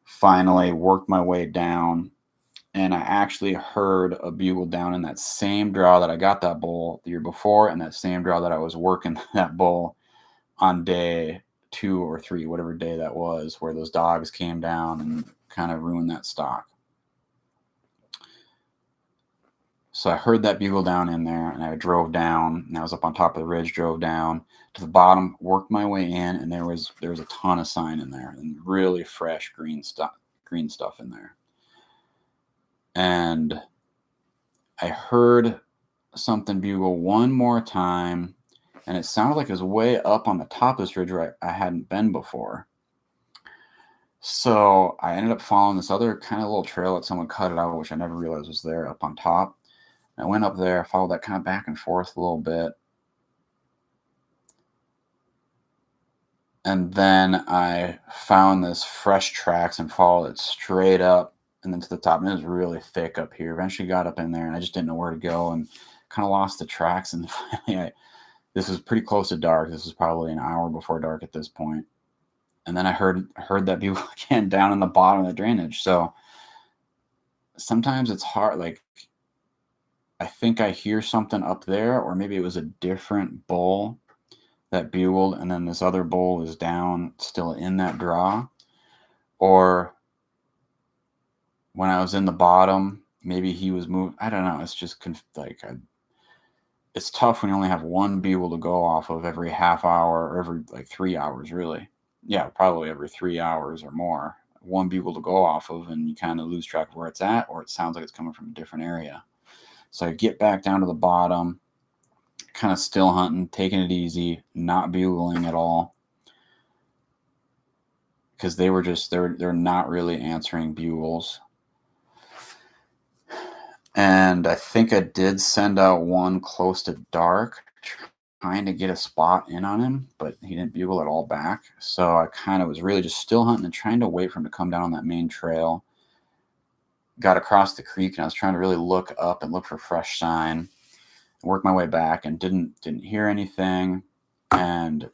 Finally worked my way down, and I actually heard a bugle down in that same draw that I got that bull the year before, and that same draw that I was working that bull on day 2 or 3, whatever day that was, where those dogs came down and kind of ruined that stock. So I heard that bugle down in there, and I drove down, and I was up on top of the ridge, drove down to the bottom, worked my way in, and there was a ton of sign in there, and really fresh green stuff in there. And I heard something bugle one more time, and it sounded like it was way up on the top of this ridge where I hadn't been before. So I ended up following this other kind of little trail that someone cut it out, which I never realized was there up on top. And I went up there, followed that kind of back and forth a little bit. And then I found this fresh tracks and followed it straight up and then to the top. And it was really thick up here. Eventually got up in there and I just didn't know where to go and kind of lost the tracks. And finally, this was pretty close to dark. This was probably an hour before dark at this point. And then I heard that bugle again down in the bottom of the drainage. So sometimes it's hard. Like, I think I hear something up there, or maybe it was a different bull that bugled, and then this other bull is down still in that draw. Or when I was in the bottom, maybe he was moved. I don't know. It's just it's tough when you only have one bugle to go off of every half hour or every 3 hours, really. Yeah, probably every 3 hours or more. One bugle to go off of, and you kind of lose track of where it's at, or it sounds like it's coming from a different area. So I get back down to the bottom, kind of still hunting, taking it easy, not bugling at all. Because they were just, they're not really answering bugles. And I think I did send out one close to dark, trying to get a spot in on him, but he didn't bugle at all back. So I kind of was really just still hunting and trying to wait for him to come down on that main trail. Got across the creek and I was trying to really look up and look for fresh sign, work my way back, and didn't hear anything, and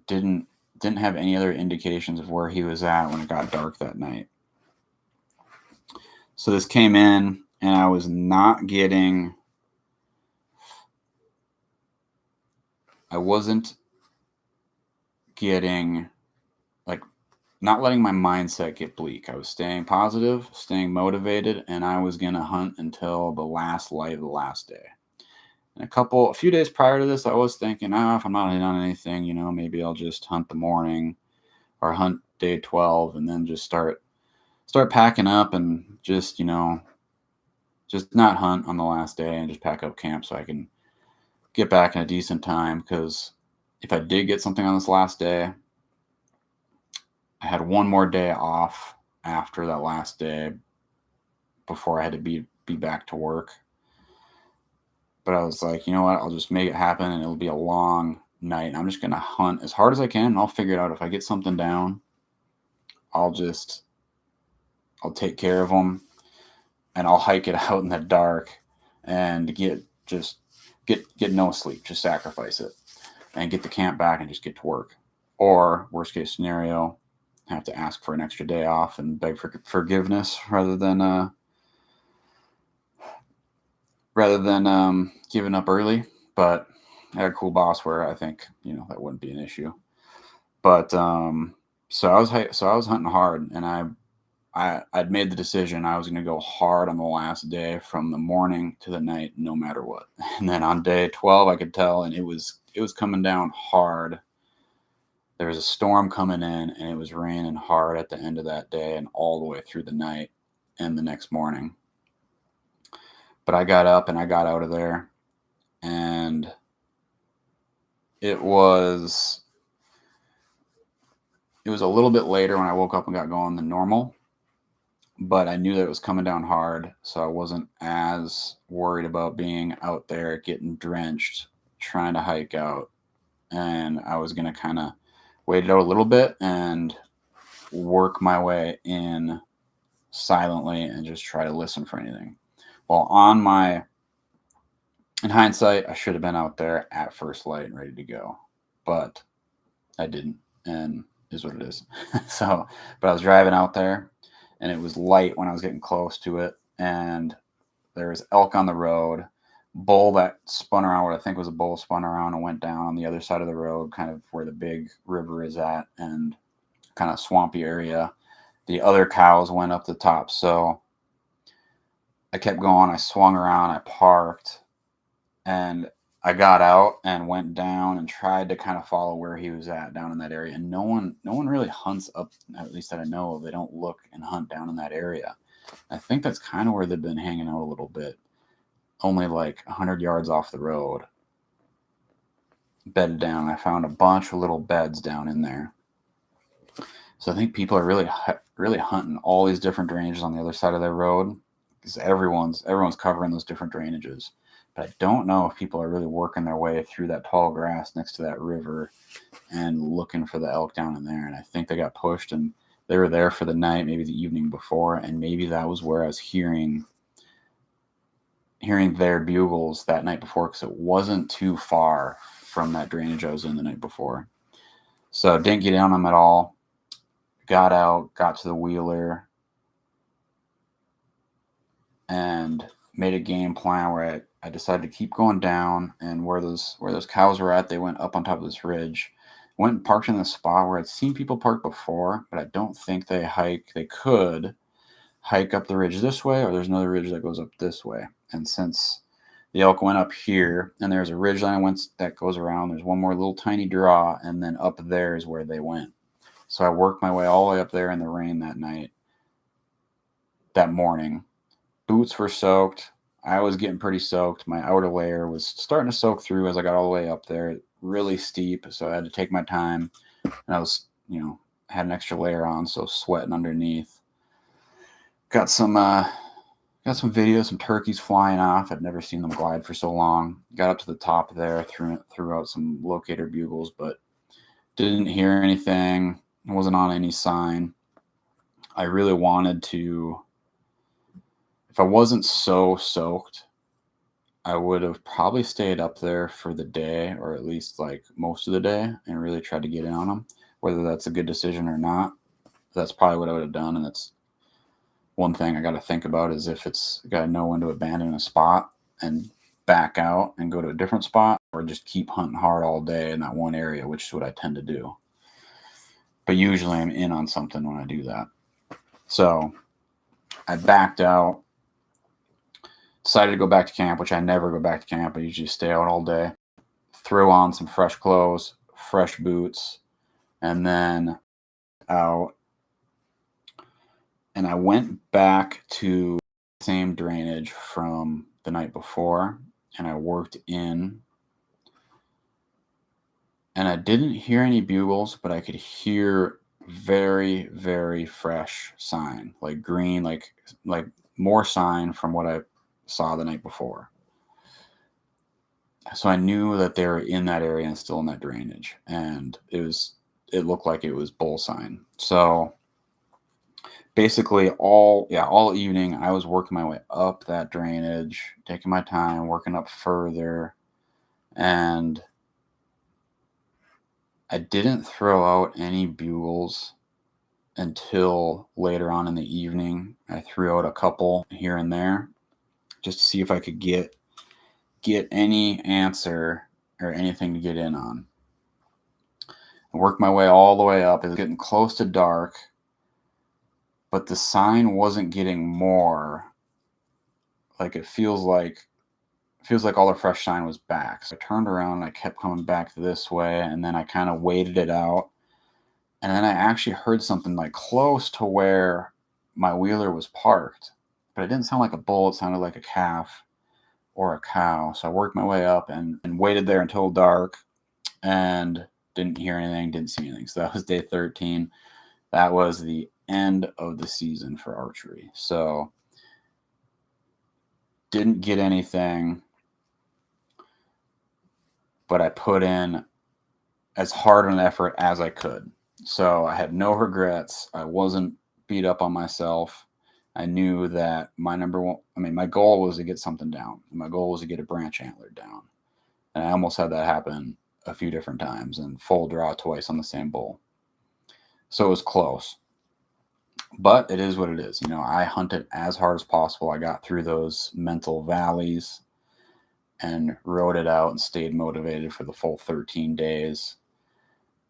didn't have any other indications of where he was at when it got dark that night. So this came in and I was wasn't getting, not letting my mindset get bleak. I was staying positive, staying motivated, and I was going to hunt until the last light of the last day. And a few days prior to this, I was thinking, if I'm not in on anything, maybe I'll just hunt the morning or hunt day 12 and then just start packing up and just not hunt on the last day and just pack up camp so I can get back in a decent time. Because if I did get something on this last day, I had one more day off after that last day before I had to be back to work. But I was like, you know what? I'll just make it happen, and it'll be a long night. And I'm just going to hunt as hard as I can, and I'll figure it out. If I get something down, I'll take care of them, and I'll hike it out in the dark and get no sleep. Just sacrifice it and get the camp back and just get to work. Or worst case scenario, have to ask for an extra day off and beg for forgiveness rather than giving up early. But I had a cool boss where I think that wouldn't be an issue. But so I was hunting hard, and I'd made the decision I was going to go hard on the last day from the morning to the night, no matter what. And then on day 12, I could tell, and it was coming down hard. There was a storm coming in, and it was raining hard at the end of that day and all the way through the night and the next morning. But I got up and I got out of there, and it was a little bit later when I woke up and got going than normal, but I knew that it was coming down hard, so I wasn't as worried about being out there getting drenched, trying to hike out. And I was going to kind of wait it out a little bit and work my way in silently and just try to listen for anything. Well, in hindsight, I should have been out there at first light and ready to go, but I didn't, and is what it is. But I was driving out there, and it was light when I was getting close to it, and there was elk on the road. Bull that spun around, what I think was a bull, spun around and went down on the other side of the road, kind of where the big river is at, and kind of swampy area. The other cows went up the top. So I kept going. I swung around. I parked, and I got out and went down and tried to kind of follow where he was at down in that area. And no one really hunts up, at least that I know of. They don't look and hunt down in that area. I think that's kind of where they've been hanging out a little bit. Only like 100 yards off the road. Bedded down. I found a bunch of little beds down in there. So I think people are really hunting all these different drainages on the other side of their road, because everyone's covering those different drainages. But I don't know if people are really working their way through that tall grass next to that river and looking for the elk down in there. And I think they got pushed and they were there for the night, maybe the evening before, and maybe that was where I was hearing their bugles that night before, because it wasn't too far from that drainage I was in the night before. So didn't get in on them at all. Got out, got to the wheeler, and made a game plan where I decided to keep going down, and where those cows were at, they went up on top of this ridge. Went and parked in the spot where I'd seen people park before, but I don't think they could hike up the ridge this way, or there's another ridge that goes up this way. And since the elk went up here, and there's a ridge line that goes around, there's one more little tiny draw, and then up there is where they went. So I worked my way all the way up there in the rain that morning. Boots were soaked. I was getting pretty soaked. My outer layer was starting to soak through as I got all the way up there. Really steep, so I had to take my time. And I was, had an extra layer on, so sweating underneath. Got some video, some turkeys flying off. I'd never seen them glide for so long. Got up to the top there, threw out some locator bugles, but didn't hear anything. Wasn't on any sign. I really wanted to, if I wasn't so soaked, I would have probably stayed up there for the day, or at least like most of the day, and really tried to get in on them. Whether that's a good decision or not, that's probably what I would have done. And that's one thing I got to think about, is if it's got to know when to abandon a spot and back out and go to a different spot, or just keep hunting hard all day in that one area, which is what I tend to do. But usually I'm in on something when I do that. So I backed out, decided to go back to camp, which I never go back to camp. I usually stay out all day, throw on some fresh clothes, fresh boots, and then out. And I went back to the same drainage from the night before, and I worked in. And I didn't hear any bugles, but I could hear very, very fresh sign, like green, like more sign from what I saw the night before. So I knew that they were in that area and still in that drainage, and it looked like it was bull sign. So basically all evening I was working my way up that drainage, taking my time, working up further, and I didn't throw out any bugles until later on in the evening. I threw out a couple here and there just to see if I could get any answer or anything to get in on. I worked my way all the way up. It was getting close to dark, but the sign wasn't getting more. Like it feels like all the fresh sign was back. So I turned around and I kept coming back this way, and then I kind of waited it out. And then I actually heard something like close to where my wheeler was parked, but it didn't sound like a bull. It sounded like a calf or a cow. So I worked my way up and waited there until dark, and didn't hear anything, didn't see anything. So that was day 13. That was the end of the season for archery. So didn't get anything, but I put in as hard an effort as I could. So I had no regrets. I wasn't beat up on myself. I knew that my goal was to get something down. My goal was to get a branch antler down. And I almost had that happen a few different times, and full draw twice on the same bull. So it was close. But it is what it is. I hunted as hard as possible. I got through those mental valleys and rode it out and stayed motivated for the full 13 days.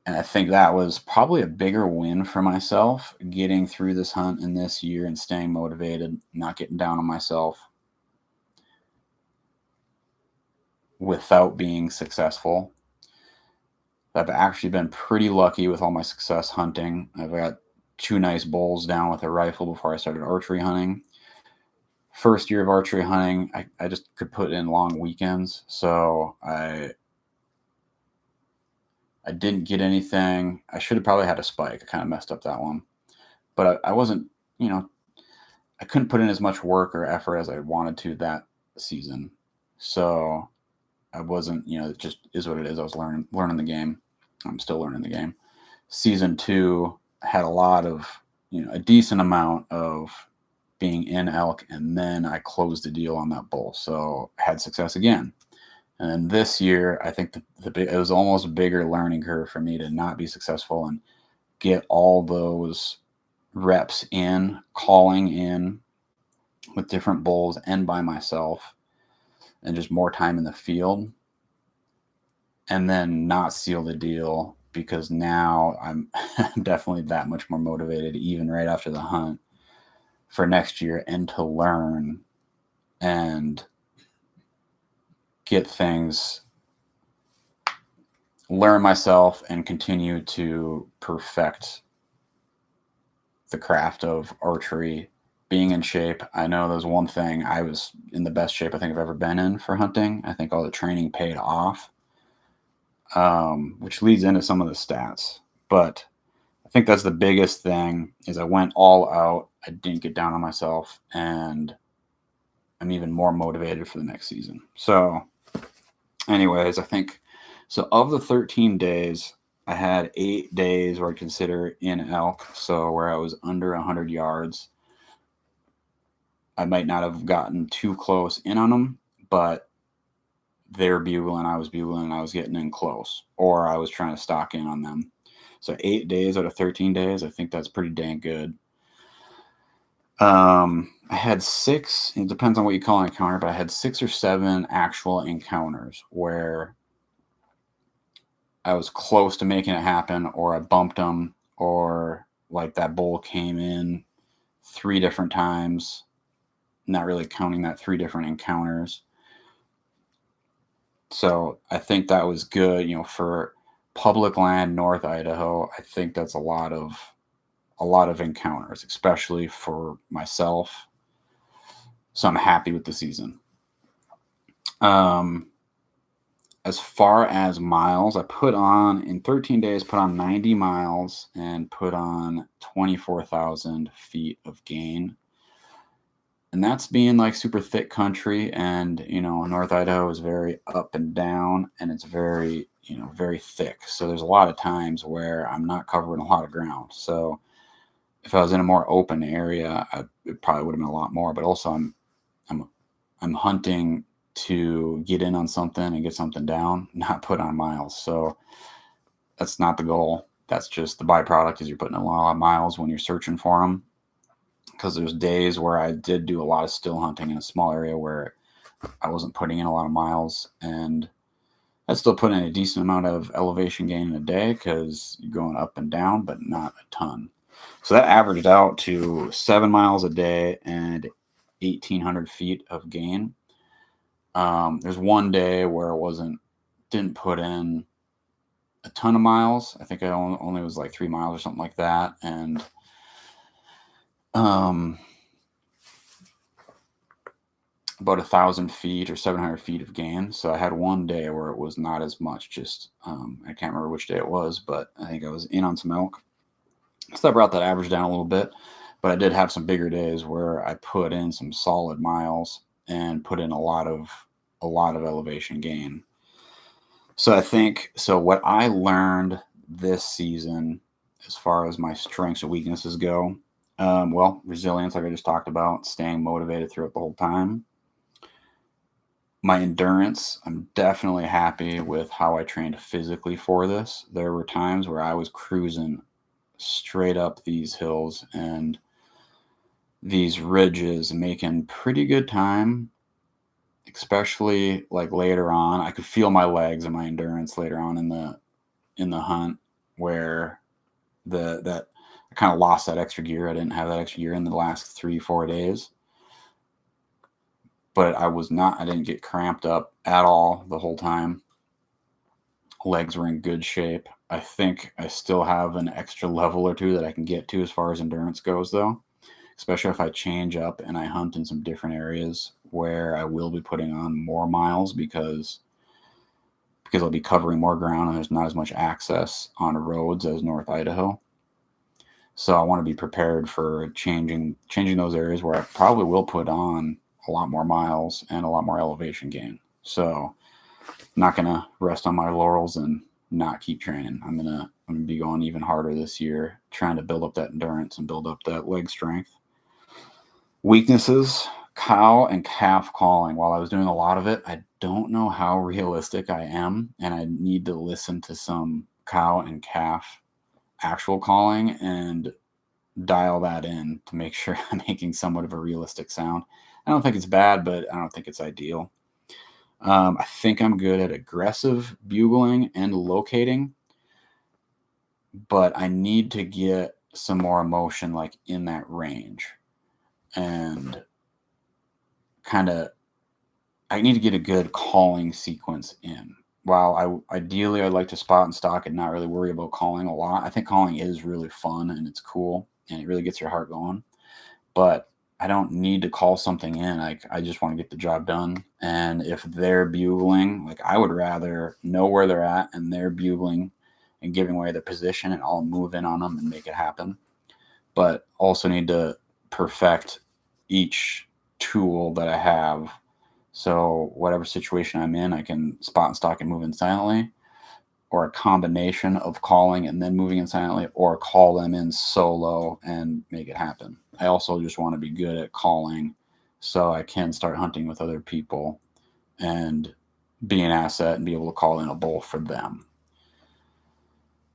And I think that was probably a bigger win for myself, getting through this hunt in this year and staying motivated, not getting down on myself without being successful. I've actually been pretty lucky with all my success hunting. I've got 2 nice bulls down with a rifle before I started archery hunting. First year of archery hunting, I just could put in long weekends, so I didn't get anything. I should have probably had a spike. I kind of messed up that one, but I wasn't, I couldn't put in as much work or effort as I wanted to that season. So I wasn't, it just is what it is. I was learning the game. I'm still learning the game. Season 2 had a lot of, a decent amount of being in elk, and then I closed the deal on that bull. So I had success again. And then this year, I think it was almost a bigger learning curve for me to not be successful and get all those reps in, calling in with different bulls and by myself, and just more time in the field, and then not seal the deal, because now I'm definitely that much more motivated, even right after the hunt, for next year, and to learn and get things, learn myself and continue to perfect the craft of archery, being in shape. I know there's one thing, I was in the best shape I think I've ever been in for hunting. I think all the training paid off, which leads into some of the stats. But I think that's the biggest thing, is I went all out. I didn't get down on myself, and I'm even more motivated for the next season. So anyways, I think, so of the 13 days, I had 8 days where I consider in elk, so where I was under 100 yards. I might not have gotten too close in on them, but they were bugling, I was bugling, and I was getting in close, or I was trying to stock in on them. So 8 days out of 13 days, I think that's pretty dang good. I had 6, it depends on what you call an encounter, but I had 6 or 7 actual encounters where I was close to making it happen, or I bumped them, or like that bull came in 3 different times, not really counting that 3 different encounters. So I think that was good, for public land, North Idaho. I think that's a lot of encounters, especially for myself. So I'm happy with the season. As far as miles, I put on, in 13 days, put on 90 miles and put on 24,000 feet of gain. And that's being like super thick country. And, North Idaho is very up and down, and it's very, very thick. So there's a lot of times where I'm not covering a lot of ground. So if I was in a more open area, it probably would have been a lot more. But also I'm hunting to get in on something and get something down, not put on miles. So that's not the goal. That's just the byproduct, is you're putting a lot of miles when you're searching for them. Because there's days where I did do a lot of still hunting in a small area where I wasn't putting in a lot of miles, and I still put in a decent amount of elevation gain in a day, because you're going up and down, but not a ton. So that averaged out to 7 miles a day and 1,800 feet of gain. There's one day where didn't put in a ton of miles. I think I only was like 3 miles or something like that. And about 1,000 feet or 700 feet of gain. So I had one day where it was not as much, just, I can't remember which day it was, but I think I was in on some elk. So that brought that average down a little bit, but I did have some bigger days where I put in some solid miles and put in a lot of elevation gain. So I think, what I learned this season, as far as my strengths and weaknesses go, resilience, like I just talked about, staying motivated throughout the whole time. My endurance, I'm definitely happy with how I trained physically for this. There were times where I was cruising straight up these hills and these ridges, making pretty good time, especially like later on. I could feel my legs and my endurance later on in the hunt, where that I kind of lost that extra gear. I didn't have that extra gear in the last 3-4 days, but I didn't get cramped up at all the whole time. Legs were in good shape. I think I still have an extra level or two that I can get to as far as endurance goes, though, especially if I change up and I hunt in some different areas where I will be putting on more miles because I'll be covering more ground and there's not as much access on roads as North Idaho. So I want to be prepared for changing those areas where I probably will put on a lot more miles and a lot more elevation gain. So I'm not gonna rest on my laurels and not keep training. I'm gonna be going even harder this year, trying to build up that endurance and build up that leg strength. Weaknesses: cow and calf calling. While I was doing a lot of it, I don't know how realistic I am, and I need to listen to some cow and calf actual calling and dial that in to make sure I'm making somewhat of a realistic sound. I don't think it's bad, but I don't think it's ideal. I think I'm good at aggressive bugling and locating, but I need to get some more emotion like in that range, and I need to get a good calling sequence in. While ideally I'd like to spot and stalk and not really worry about calling a lot. I think calling is really fun and it's cool and it really gets your heart going. But I don't need to call something in. I just want to get the job done. And if they're bugling, like I would rather know where they're at and they're bugling and giving away their position, and I'll move in on them and make it happen. But also need to perfect each tool that I have. So whatever situation I'm in, I can spot and stalk and move in silently, or a combination of calling and then moving in silently, or call them in solo and make it happen. I also just want to be good at calling so I can start hunting with other people and be an asset and be able to call in a bull for them.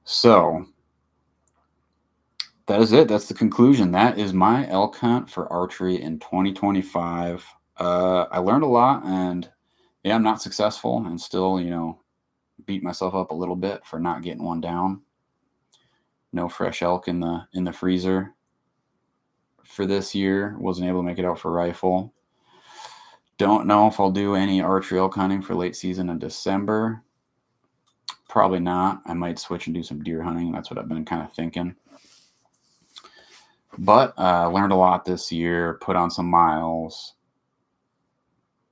So that is it. That's the conclusion. That is my elk hunt for archery in 2025. I learned a lot, and yeah, I'm not successful and still, beat myself up a little bit for not getting one down. No fresh elk in the freezer for this year. Wasn't able to make it out for rifle. Don't know if I'll do any archery elk hunting for late season in December. Probably not. I might switch and do some deer hunting. That's what I've been kind of thinking. But learned a lot this year, put on some miles,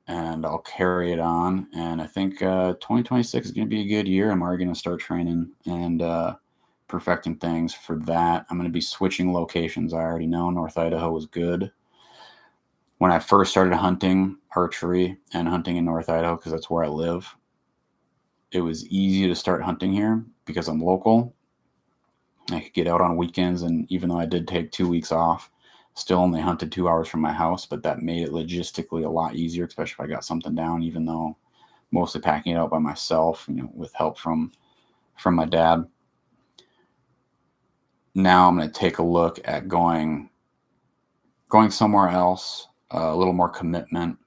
and I'll carry it on. And I think 2026 is going to be a good year. I'm already going to start training and perfecting things for that. I'm going to be switching locations. I already know North Idaho was good. When I first started hunting archery and hunting in North Idaho, because that's where I live, it was easy to start hunting here because I'm local. I could get out on weekends, and even though I did take 2 weeks off, still only hunted 2 hours from my house, but that made it logistically a lot easier, especially if I got something down, even though mostly packing it out by myself, with help from my dad. Now I'm going to take a look at going somewhere else, a little more commitment,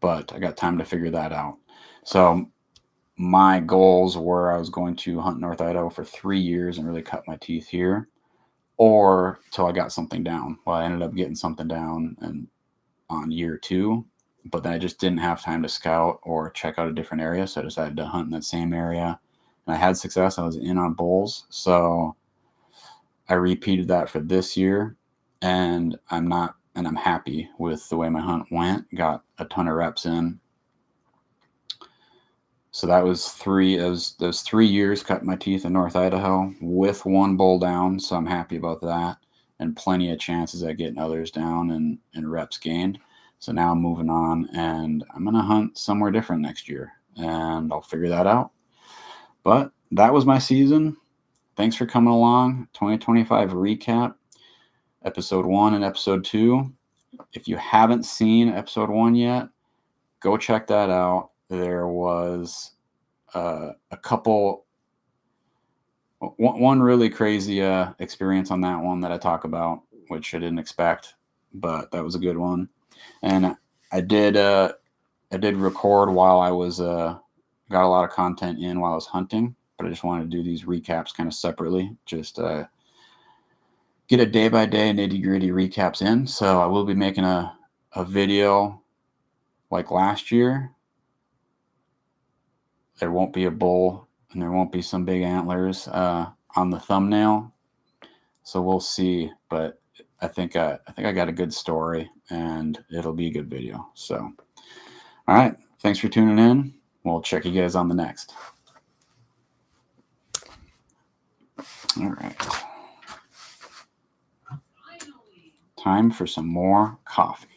but I got time to figure that out. So my goals were I was going to hunt North Idaho for 3 years and really cut my teeth here, or till I got something down. Well, I ended up getting something down and on year 2, but then I just didn't have time to scout or check out a different area, so I decided to hunt in that same area, and I had success. I was in on bulls, so I repeated that for this year, and I'm happy with the way my hunt went. Got a ton of reps in. So that was those 3 years cutting my teeth in North Idaho with one bull down. So I'm happy about that, and plenty of chances at getting others down and reps gained. So now I'm moving on, and I'm going to hunt somewhere different next year, and I'll figure that out. But that was my season. Thanks for coming along. 2025 recap, episode 1 and episode 2. If you haven't seen episode 1 yet, go check that out. There was one really crazy experience on that one that I talk about, which I didn't expect, but that was a good one. And I did record while I was got a lot of content in while I was hunting, but I just wanted to do these recaps kind of separately, just get a day-by-day nitty-gritty recaps in. So I will be making a video like last year. There won't be a bull and there won't be some big antlers on the thumbnail. So we'll see, but I think I got a good story, and it'll be a good video. So, all right, thanks for tuning in. We'll check you guys on the next. All right, time for some more coffee.